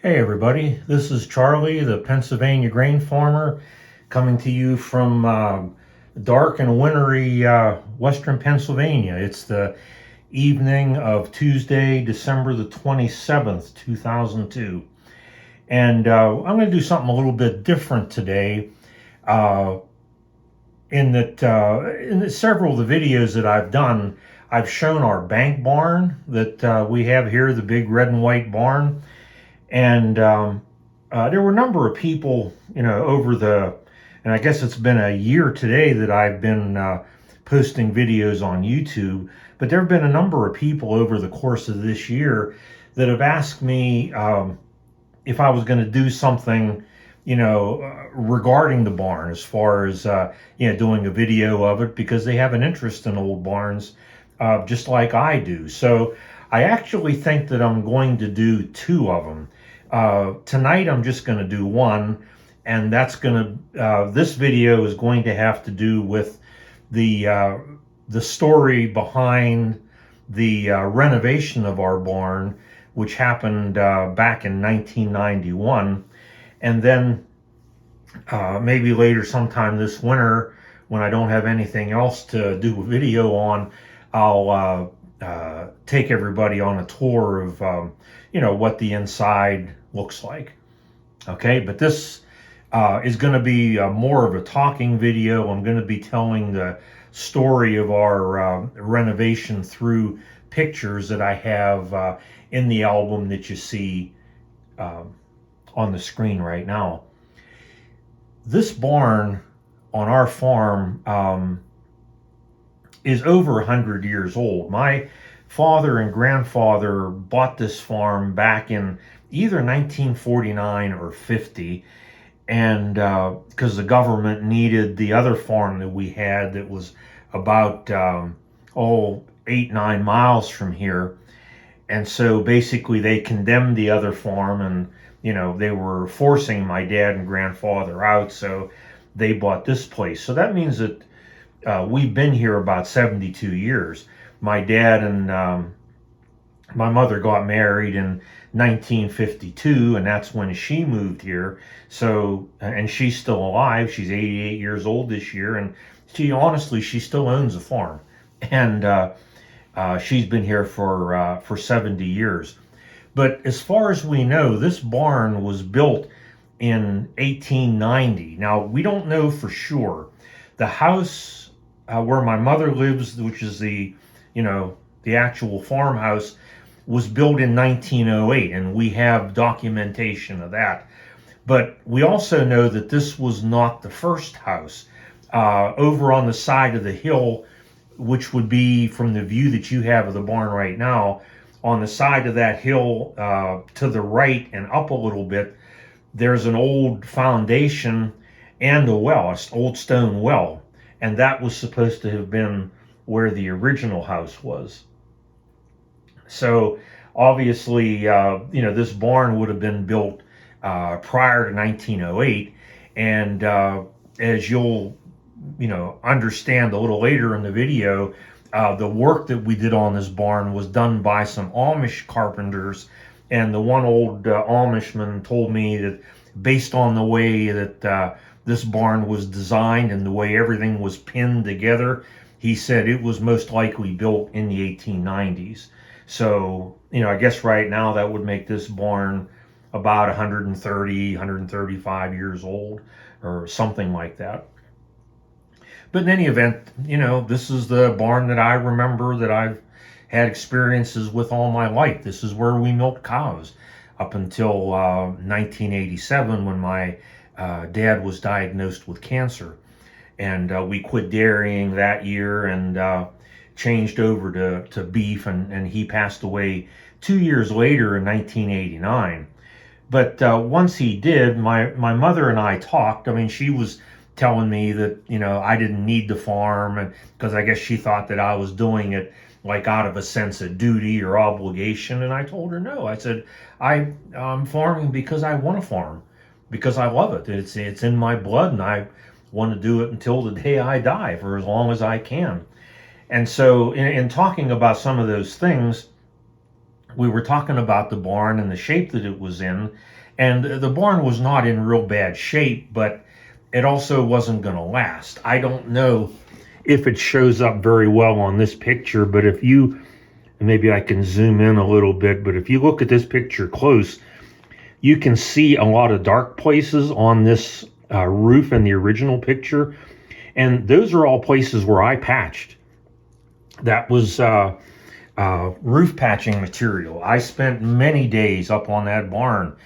Hey everybody, this is Charlie, the Pennsylvania grain farmer, coming to you from dark and wintry western Pennsylvania. It's the evening of Tuesday, December the 27th, 2002. And I'm going to do something a little bit different today uh, in several of the videos that I've done, I've shown our bank barn that we have here, the big red and white barn. And there were a number of people, and I guess it's been a year today that I've been posting videos on YouTube, but there have been a number of people over the course of this year that have asked me if I was going to do something, regarding the barn, as far as, doing a video of it, because they have an interest in old barns, just like I do. So I actually think that I'm going to do two of them. Tonight I'm just going to do one, and this video is going to have to do with the story behind the renovation of our barn, which happened back in 1991. And then maybe later sometime this winter, when I don't have anything else to do a video on, I'll take everybody on a tour of what the inside looks like. Okay, but this is going to be more of a talking video. I'm going to be telling the story of our renovation through pictures that I have in the album that you see on the screen right now. This barn on our farm is over 100 years old. My father and grandfather bought this farm back in either 1949 or 50, and because the government needed the other farm that we had that was about 8-9 miles from here. And so basically they condemned the other farm, and they were forcing my dad and grandfather out, so they bought this place. So that means that we've been here about 72 years. My dad and my mother got married in 1952, and that's when she moved here. So, and she's still alive. She's 88 years old this year, and she still owns a farm, and she's been here for 70 years. But as far as we know, this barn was built in 1890. Now, we don't know for sure. The house where my mother lives, which is the actual farmhouse, was built in 1908, and we have documentation of that. But we also know that this was not the first house. Over on the side of the hill, which would be from the view that you have of the barn right now, on the side of that hill to the right and up a little bit, there's an old foundation and a well, an old stone well. And that was supposed to have been where the original house was. So obviously, this barn would have been built prior to 1908. And as you'll, understand a little later in the video, the work that we did on this barn was done by some Amish carpenters. And the one old Amishman told me that based on the way that this barn was designed and the way everything was pinned together, he said it was most likely built in the 1890s. So, I guess right now that would make this barn about 130, 135 years old or something like that. But in any event, this is the barn that I remember that I've had experiences with all my life. This is where we milked cows up until 1987, when my dad was diagnosed with cancer. And we quit dairying that year and changed over to beef, and he passed away 2 years later in 1989. But once he did, my mother and I talked. I mean, she was telling me that, I didn't need the farm, and because I guess she thought that I was doing it like out of a sense of duty or obligation. And I told her no. I said, I'm farming because I want to farm, because I love it. It's in my blood, and I want to do it until the day I die, for as long as I can. And so in talking about some of those things, we were talking about the barn and the shape that it was in. And the barn was not in real bad shape, but it also wasn't going to last. I don't know if it shows up very well on this picture, but if you, maybe I can zoom in a little bit, but if you look at this picture close, you can see a lot of dark places on this roof in the original picture. And those are all places where I patched. That was roof patching material. I spent many days up on that barn,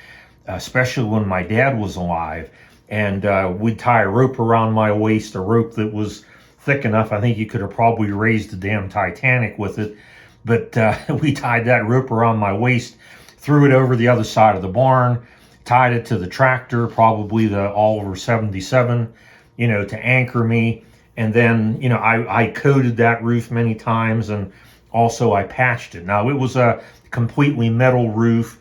especially when my dad was alive. And we'd tie a rope around my waist, a rope that was thick enough. I think you could have probably raised the damn Titanic with it. But we tied that rope around my waist, threw it over the other side of the barn, tied it to the tractor, probably the Oliver 77, to anchor me. And then, I coated that roof many times, and also I patched it. Now, it was a completely metal roof,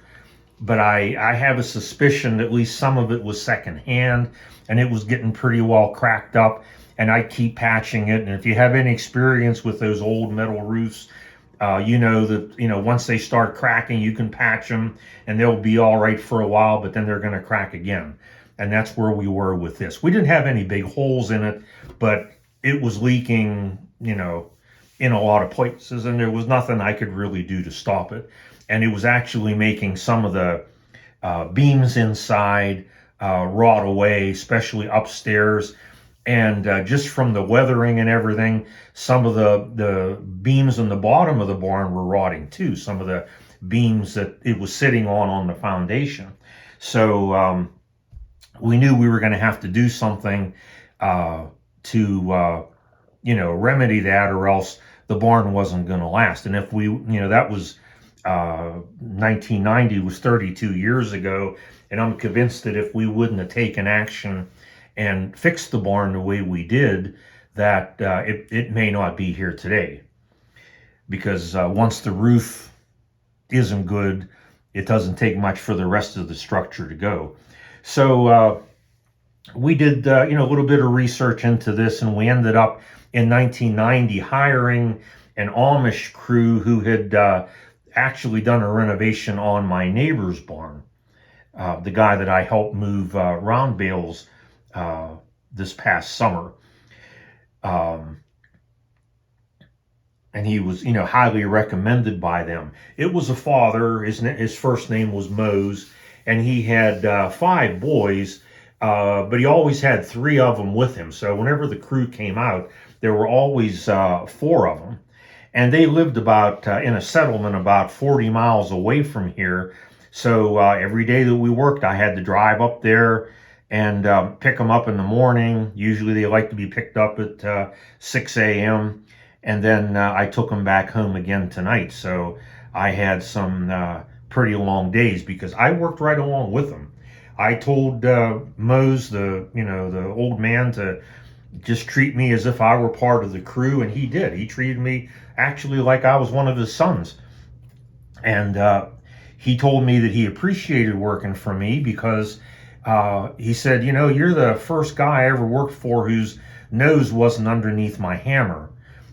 but I have a suspicion at least some of it was secondhand, and it was getting pretty well cracked up, and I keep patching it. And if you have any experience with those old metal roofs, you know that, once they start cracking, you can patch them and they'll be all right for a while, but then they're going to crack again. And that's where we were with this. We didn't have any big holes in it, but it was leaking, in a lot of places, and there was nothing I could really do to stop it. And it was actually making some of the beams inside rot away, especially upstairs. And just from the weathering and everything, some of the beams in the bottom of the barn were rotting too. Some of the beams that it was sitting on the foundation. So we knew we were going to have to do something to remedy that, or else the barn wasn't going to last. And if we, that was 1990, was 32 years ago, and I'm convinced that if we wouldn't have taken action and fixed the barn the way we did, that it may not be here today. Because once the roof isn't good, it doesn't take much for the rest of the structure to go. So we did a little bit of research into this, and we ended up in 1990 hiring an Amish crew who had actually done a renovation on my neighbor's barn. The guy that I helped move round bales this past summer. And he was, highly recommended by them. It was a father. His first name was Mose, and he had 5 boys, but he always had 3 of them with him. So whenever the crew came out, there were always 4 of them. And they lived about in a settlement about 40 miles away from here. So every day that we worked, I had to drive up there and pick them up in the morning. Usually they like to be picked up at 6 a.m. And then I took them back home again tonight. So I had some pretty long days because I worked right along with them. I told Mose, the old man, to just treat me as if I were part of the crew, and he did. He treated me actually like I was one of his sons. And he told me that he appreciated working for me because he said, you're the first guy I ever worked for whose nose wasn't underneath my hammer.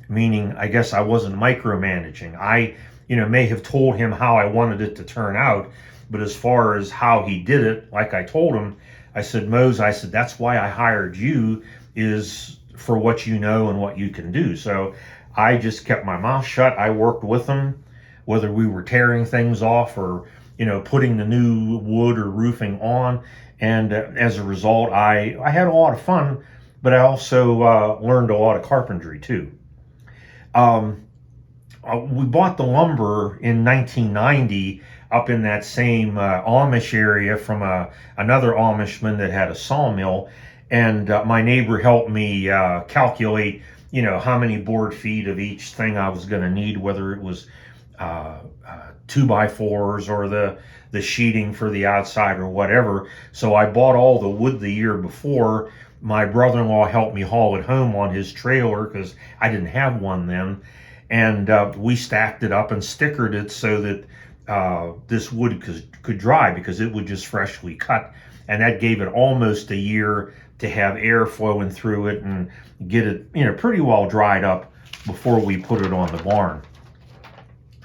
Meaning, I guess I wasn't micromanaging. I, may have told him how I wanted it to turn out, but as far as how he did it, like I told him, I said, Mose, that's why I hired you, is for what you know and what you can do. So I just kept my mouth shut. I worked with him, whether we were tearing things off or, putting the new wood or roofing on. And as a result, I had a lot of fun, but I also learned a lot of carpentry too. We bought the lumber in 1990 up in that same Amish area from another Amishman that had a sawmill, and my neighbor helped me calculate, how many board feet of each thing I was going to need, whether it was 2x4s or the sheeting for the outside or whatever. So I bought all the wood the year before. My brother-in-law helped me haul it home on his trailer because I didn't have one then. And we stacked it up and stickered it so that this wood could dry, because it would just freshly cut. And that gave it almost a year to have air flowing through it and get it, pretty well dried up before we put it on the barn.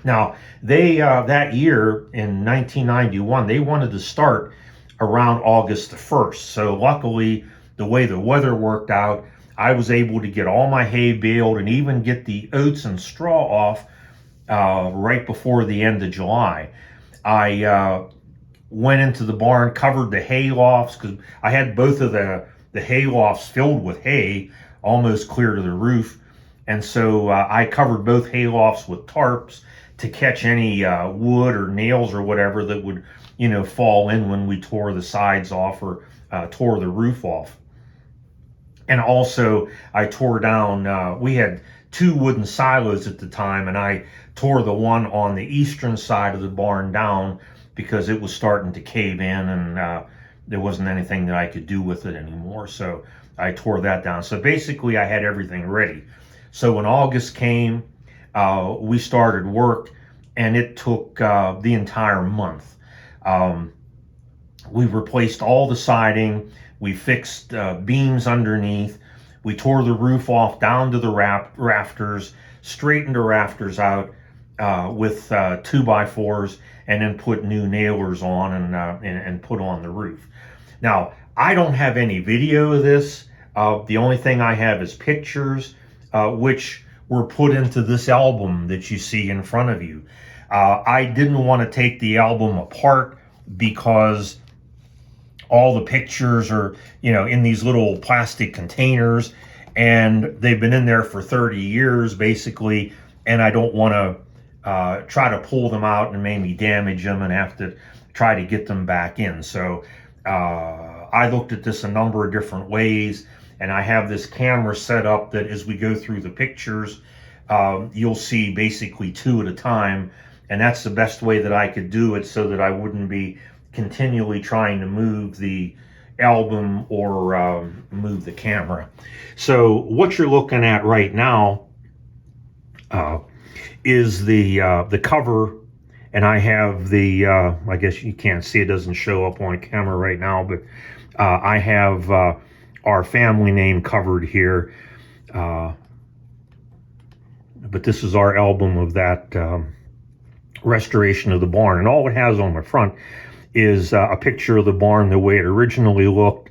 Now, they that year in 1991, they wanted to start around August the 1st. So luckily, the way the weather worked out, I was able to get all my hay baled and even get the oats and straw off right before the end of July. I went into the barn, covered the hay lofts because I had both of the hay lofts filled with hay, almost clear to the roof, and so I covered both hay lofts with tarps to catch any wood or nails or whatever that would, fall in when we tore the sides off or tore the roof off. And also, I tore down. We had two wooden silos at the time, and I tore the one on the eastern side of the barn down because it was starting to cave in, and there wasn't anything that I could do with it anymore. So I tore that down. So basically, I had everything ready. So when August came, we started work, and it took the entire month. Um, we replaced all the siding. We fixed beams underneath. We tore the roof off down to the rafters, straightened the rafters out with 2x4s, and then put new nailers on and put on the roof. Now, I don't have any video of this. The only thing I have is pictures, which were put into this album that you see in front of you. I didn't want to take the album apart because all the pictures are, in these little plastic containers, and they've been in there for 30 years basically, and I don't want to try to pull them out and maybe damage them and have to try to get them back in. So I looked at this a number of different ways, and I have this camera set up that as we go through the pictures, you'll see basically two at a time, and that's the best way that I could do it so that I wouldn't be continually trying to move the album or move the camera. So what you're looking at right now is the cover, and I have the I guess you can't see, it doesn't show up on camera right now, but I have our family name covered here, but this is our album of that restoration of the barn, and all it has on the front is a picture of the barn the way it originally looked,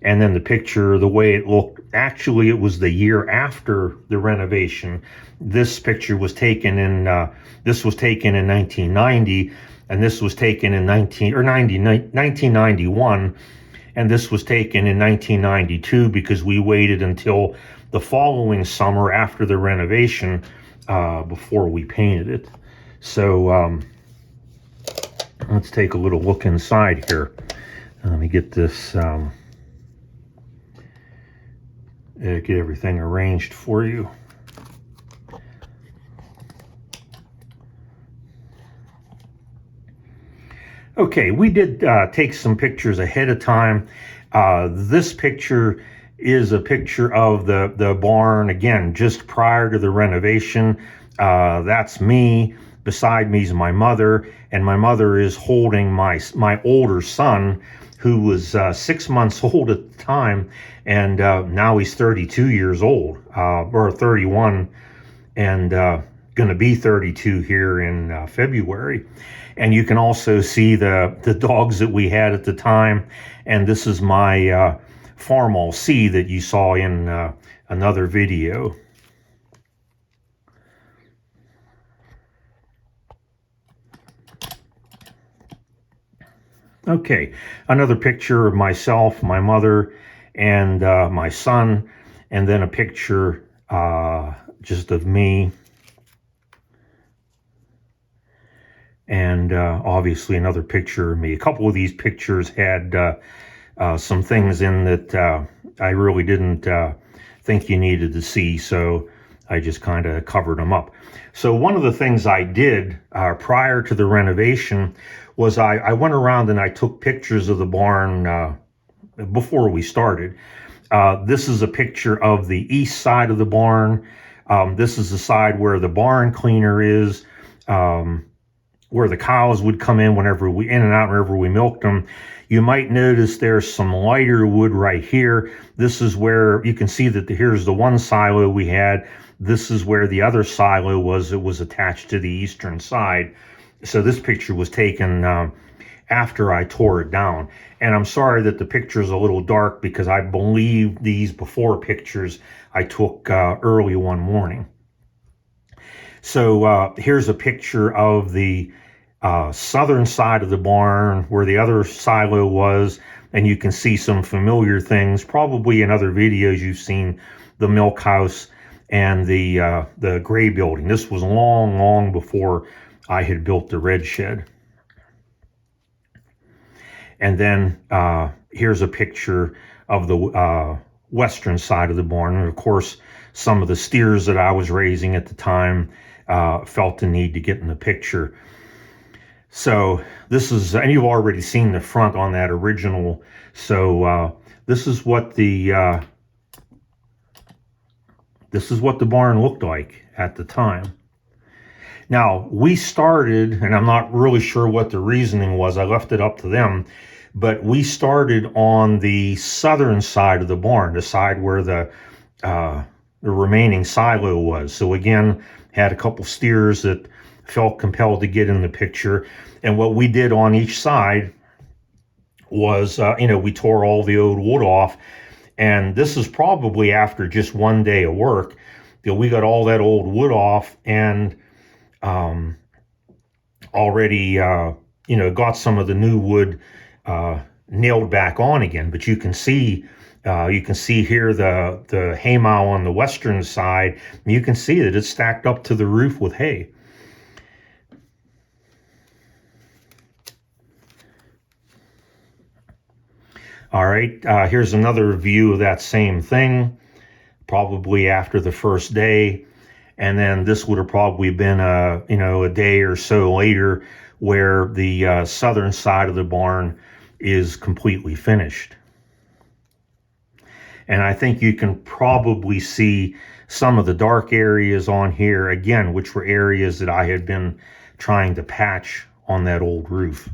and then the picture the way it looked. Actually, it was the year after the renovation. This picture was taken in 1990, and this was taken in 1991, and this was taken in 1992 because we waited until the following summer after the renovation before we painted it. So let's take a little look inside here. Let me get this, get everything arranged for you. Okay, we did take some pictures ahead of time. This picture is a picture of the barn, again, just prior to the renovation. That's me. Beside me is my mother, and my mother is holding my older son, who was 6 months old at the time, and now he's 32 years old, or 31, and going to be 32 here in February. And you can also see the dogs that we had at the time, and this is my Farmall C that you saw in another video. Okay, another picture of myself, my mother, and my son, and then a picture just of me, and obviously another picture of me. A couple of these pictures had some things in that I really didn't think you needed to see, so I just kind of covered them up. So one of the things I did prior to the renovation was I went around and I took pictures of the barn before we started. This is a picture of the east side of the barn. This is the side where the barn cleaner is. where the cows would come in in and out whenever we milked them. You might notice there's some lighter wood right here. This is where you can see that here's the one silo we had. This is where the other silo was. It was attached to the eastern side. So this picture was taken after I tore it down. And I'm sorry that the picture is a little dark because I believe these before pictures I took early one morning. So here's a picture of the southern side of the barn where the other silo was, and you can see some familiar things. Probably in other videos you've seen the milk house and the gray building. This was long, long before I had built the red shed. And then here's a picture of the western side of the barn. And of course, some of the steers that I was raising at the time felt the need to get in the picture. So this is, and you've already seen the front on that original. So this is what the barn looked like at the time. Now, we started, and I'm not really sure what the reasoning was, I left it up to them, but we started on the southern side of the barn, the side where the remaining silo was. So again, had a couple steers that felt compelled to get in the picture. And what we did on each side was, we tore all the old wood off. And this is probably after just one day of work. We got all that old wood off and already, got some of the new wood nailed back on again. But you can see here the hay mow on the western side. And you can see that it's stacked up to the roof with hay. All right, here's another view of that same thing, probably after the first day. And then this would have probably been a day or so later where the southern side of the barn is completely finished. And I think you can probably see some of the dark areas on here, again, which were areas that I had been trying to patch on that old roof.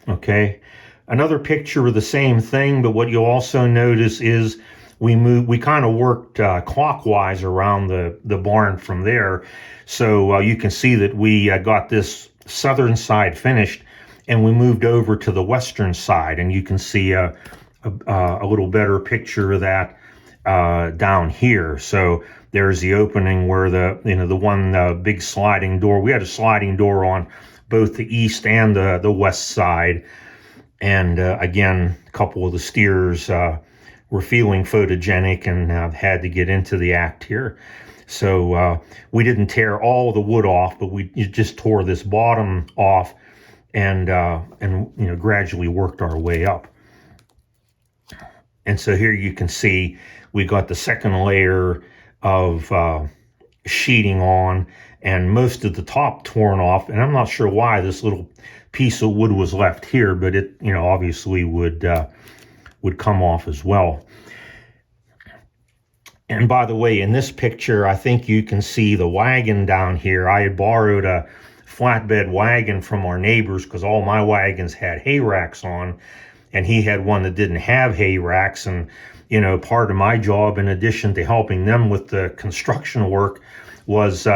Okay, another picture of the same thing, but what you'll also notice is we kind of worked clockwise around the barn from there. So you can see that we got this southern side finished and we moved over to the western side, and you can see a little better picture of that down here. So there's the opening where the one big sliding door, we had a sliding door on both the east and the west side. And again, a couple of the steers were feeling photogenic and had to get into the act here. So we didn't tear all the wood off, but we just tore this bottom off and gradually worked our way up. And so here you can see we got the second layer of sheeting on and most of the top torn off. And I'm not sure why this little piece of wood was left here, but it obviously would come off as well. And by the way, in this picture, I think you can see the wagon down here. I had borrowed a flatbed wagon from our neighbors because all my wagons had hay racks on, and he had one that didn't have hay racks. And part of my job, in addition to helping them with the construction work, was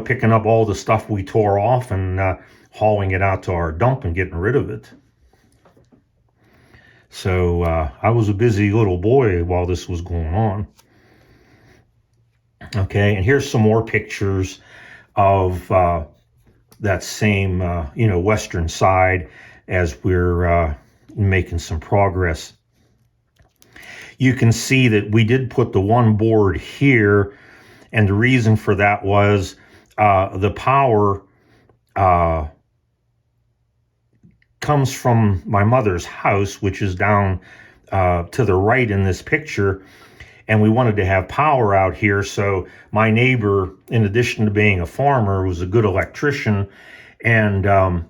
picking up all the stuff we tore off and hauling it out to our dump and getting rid of it. So I was a busy little boy while this was going on. Okay, and here's some more pictures of that same western side as we're making some progress. You can see that we did put the one board here, and the reason for that was the power comes from my mother's house, which is down to the right in this picture, and we wanted to have power out here. So my neighbor, in addition to being a farmer, was a good electrician, and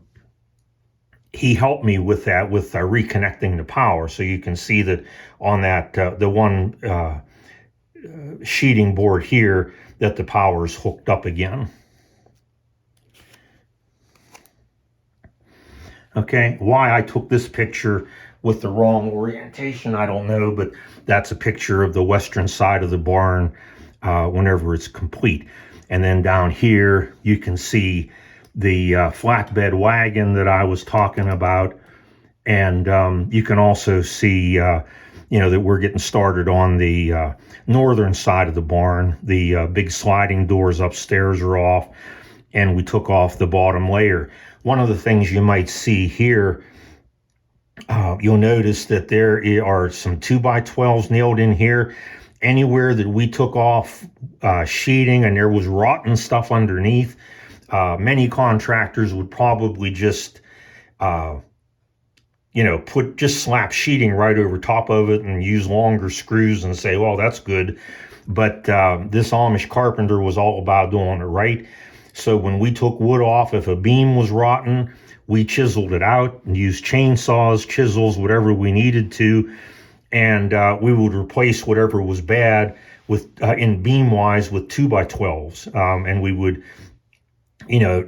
he helped me with that, with reconnecting the power. So you can see that on that the one sheeting board here, that the power is hooked up again. Okay, why I took this picture with the wrong orientation, I don't know, but that's a picture of the western side of the barn whenever it's complete. And then down here, you can see the flatbed wagon that I was talking about. And you can also see, that we're getting started on the northern side of the barn. The big sliding doors upstairs are off, and we took off the bottom layer. One of the things you might see here, you'll notice that there are some 2x12s nailed in here. Anywhere that we took off sheeting and there was rotten stuff underneath, many contractors would probably just slap sheeting right over top of it and use longer screws and say, well, that's good. But this Amish carpenter was all about doing it right. So when we took wood off, if a beam was rotten, we chiseled it out and used chainsaws, chisels, whatever we needed to. And we would replace whatever was bad with in beam wise with 2x12s. And we would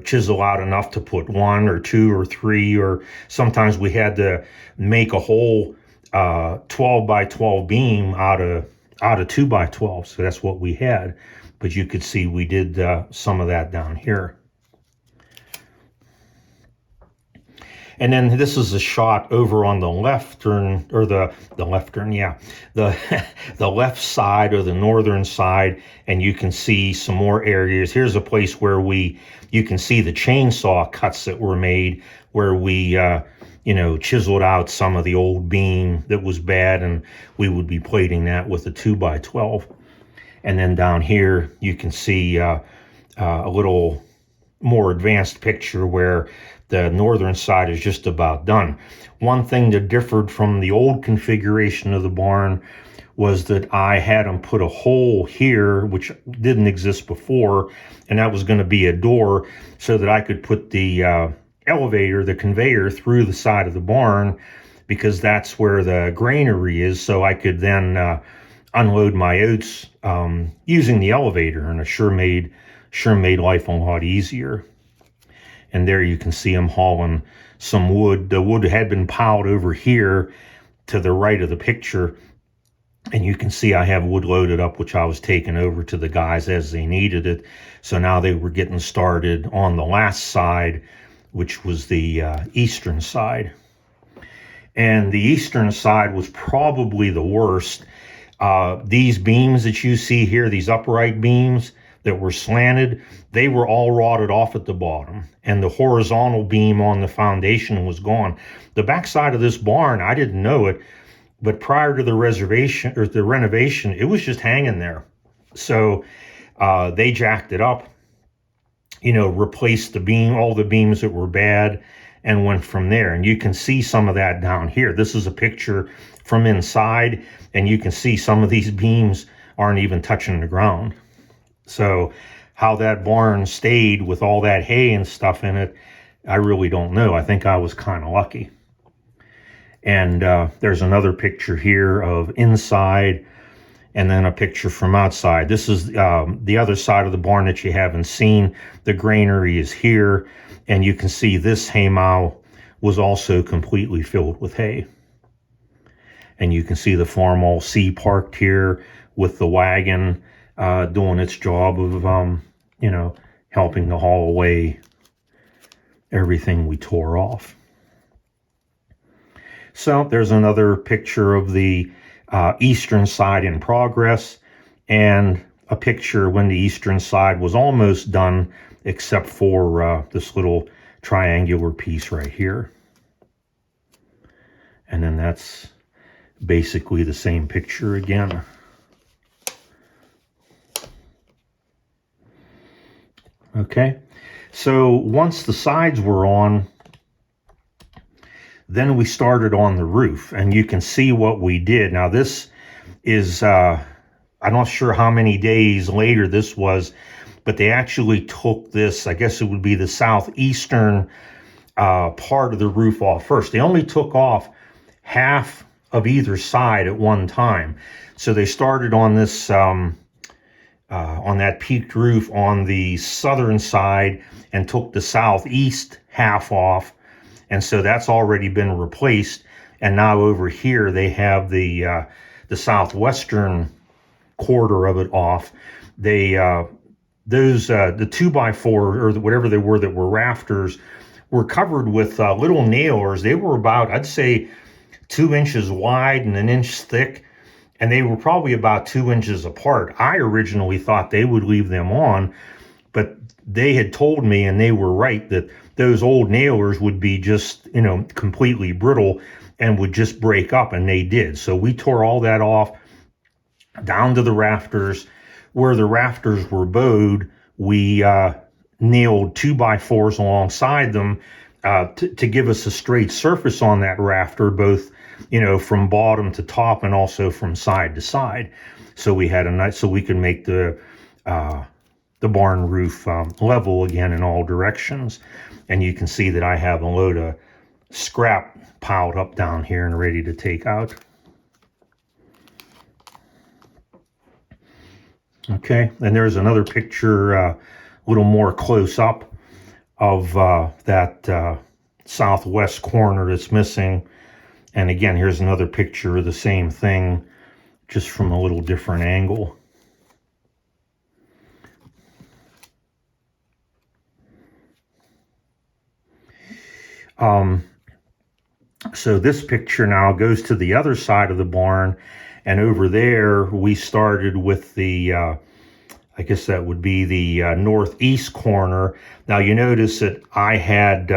chisel out enough to put 1 or 2 or 3, or sometimes we had to make a whole 12x12 beam out of 2x12. So that's what we had. But you could see we did some of that down here. And then this is a shot over on the left turn, or the left turn, yeah, the left side or the northern side, and you can see some more areas. Here's a place where you can see the chainsaw cuts that were made, where we chiseled out some of the old beam that was bad, and we would be plating that with a 2x12. And then down here you can see a little more advanced picture where the northern side is just about done. One thing that differed from the old configuration of the barn was that I had them put a hole here, which didn't exist before, and that was going to be a door so that I could put the elevator, the conveyor, through the side of the barn, because that's where the granary is, so I could then unload my oats using the elevator, and it sure made life a lot easier. And there you can see them hauling some wood. The wood had been piled over here to the right of the picture. And you can see I have wood loaded up, which I was taking over to the guys as they needed it. So now they were getting started on the last side, which was the eastern side. And the eastern side was probably the worst. These beams that you see here, these upright beams that were slanted, they were all rotted off at the bottom, and the horizontal beam on the foundation was gone. The backside of this barn, I didn't know it, but prior to the renovation, it was just hanging there. So they jacked it up, replaced the beam, all the beams that were bad, and went from there. And you can see some of that down here. This is a picture from inside, and you can see some of these beams aren't even touching the ground. So how that barn stayed with all that hay and stuff in it, I really don't know. I think I was kind of lucky. And there's another picture here of inside, and then a picture from outside. This is the other side of the barn that you haven't seen. The granary is here, and you can see this hay mow was also completely filled with hay. And you can see the farm all C parked here with the wagon doing its job of, helping to haul away everything we tore off. So there's another picture of the eastern side in progress, and a picture when the eastern side was almost done, except for this little triangular piece right here. And then that's basically the same picture again. Okay, so once the sides were on, then we started on the roof, and you can see what we did. Now this is, I'm not sure how many days later this was, but they actually took this, I guess it would be the southeastern part of the roof off first. They only took off half of either side at one time. So they started on this on that peaked roof on the southern side and took the southeast half off. And so that's already been replaced. And now over here, they have the southwestern quarter of it off. They, the 2x4 or whatever they were that were rafters were covered with little nailers. They were about, I'd say, 2 inches wide and 1 inch thick, and they were probably about 2 inches apart. I originally thought they would leave them on, but they had told me, and they were right, that those old nailers would be just, completely brittle and would just break up, and they did. So we tore all that off down to the rafters. Where the rafters were bowed, we nailed 2x4s alongside them to give us a straight surface on that rafter, both from bottom to top and also from side to side. So we had so we could make the barn roof level again in all directions. And you can see that I have a load of scrap piled up down here and ready to take out. Okay, and there's another picture, a little more close up, of that southwest corner that's missing. And again, here's another picture of the same thing, just from a little different angle. So this picture now goes to the other side of the barn, and over there we started with the, I guess that would be the northeast corner. Now you notice that I had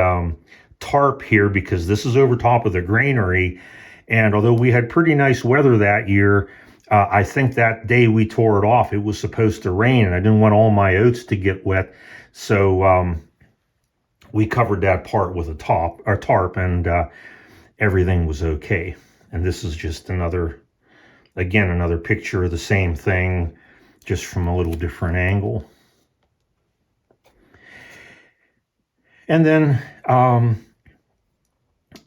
tarp here because this is over top of the granary, and although we had pretty nice weather that year, I think that day we tore it off, it was supposed to rain, and I didn't want all my oats to get wet, so we covered that part with a tarp, and everything was okay. And this is just another picture of the same thing, just from a little different angle. And then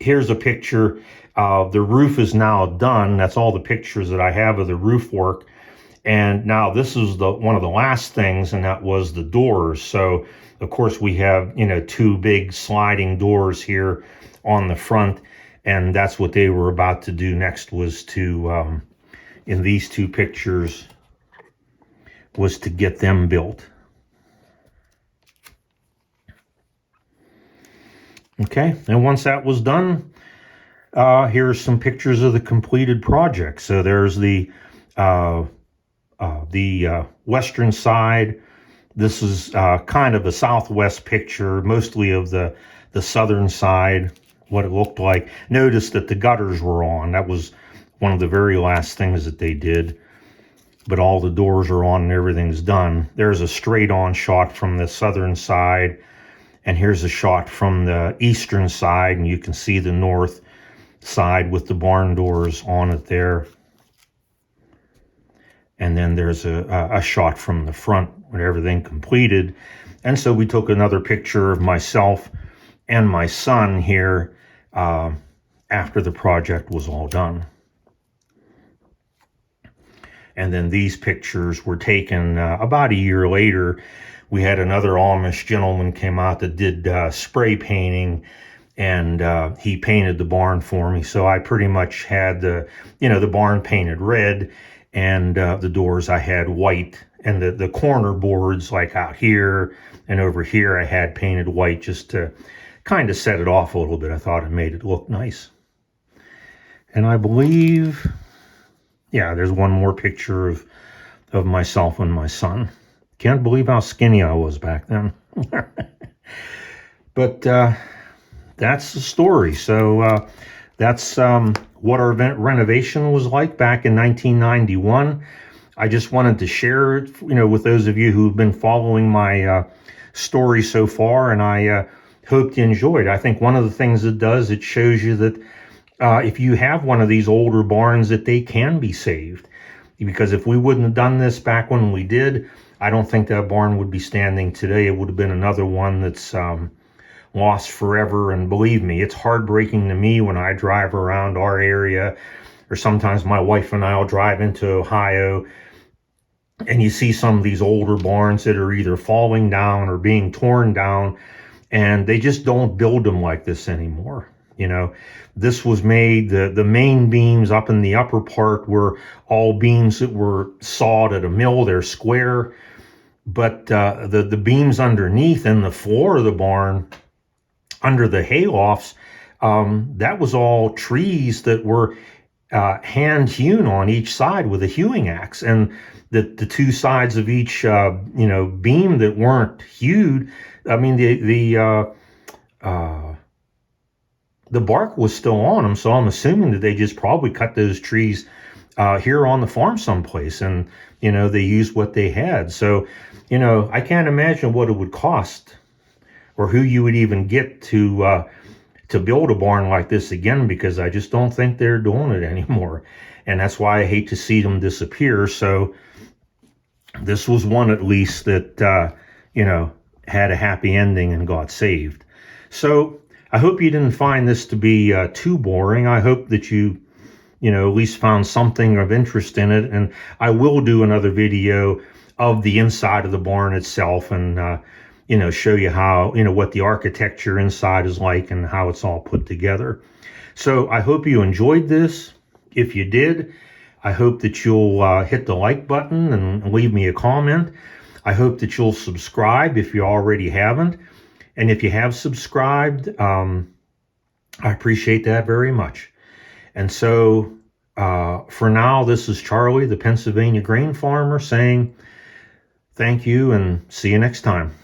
here's a picture. The roof is now done. That's all the pictures that I have of the roof work. And now this is one of the last things, and that was the doors. So of course we have, 2 big sliding doors here on the front, and that's what they were about to do next, was to, in these 2 pictures, was to get them built. Okay, and once that was done, here's some pictures of the completed project. So there's the western side. This is kind of a southwest picture, mostly of the southern side, what it looked like. Notice that the gutters were on. That was one of the very last things that they did. But all the doors are on and everything's done. There's a straight on shot from the southern side, and here's a shot from the eastern side, and you can see the north side with the barn doors on it there. And then there's a shot from the front with everything completed. And so we took another picture of myself and my son here after the project was all done. And then these pictures were taken about a year later. We had another Amish gentleman came out that did spray painting, and he painted the barn for me. So I pretty much had the barn painted red, and the doors I had white, and the corner boards, like out here and over here, I had painted white just to kind of set it off a little bit. I thought it made it look nice. And I believe, yeah, there's one more picture of myself and my son. Can't believe how skinny I was back then. But that's the story. So that's what our renovation was like back in 1991. I just wanted to share it, with those of you who've been following my story so far, and I hope you enjoyed. I think one of the things it does, it shows you that if you have one of these older barns, that they can be saved. Because if we wouldn't have done this back when we did, I don't think that barn would be standing today. It would have been another one that's lost forever. And believe me, it's heartbreaking to me when I drive around our area, or sometimes my wife and I will drive into Ohio, And you see some of these older barns that are either falling down or being torn down, and they just don't build them like this anymore. You know, this was made, the main beams up in the upper part were all beams that were sawed at a mill. They're square, but the beams underneath and the floor of the barn, under the haylofts, that was all trees that were hand hewn on each side with a hewing axe, and the two sides of each beam that weren't hewed. I mean, uh, the bark was still on them, so I'm assuming that they just probably cut those trees here on the farm someplace, and they used what they had. So I can't imagine what it would cost, or who you would even get to build a barn like this again, because I just don't think they're doing it anymore. And that's why I hate to see them disappear. So this was one, at least, that had a happy ending and got saved. So I hope you didn't find this to be too boring. I hope that you at least found something of interest in it. And I will do another video of the inside of the barn itself, and show you how, what the architecture inside is like and how it's all put together. So I hope you enjoyed this. If you did, I hope that you'll hit the like button and leave me a comment. I hope that you'll subscribe if you already haven't. And if you have subscribed, I appreciate that very much. And so for now, this is Charlie, the Pennsylvania grain farmer, saying thank you and see you next time.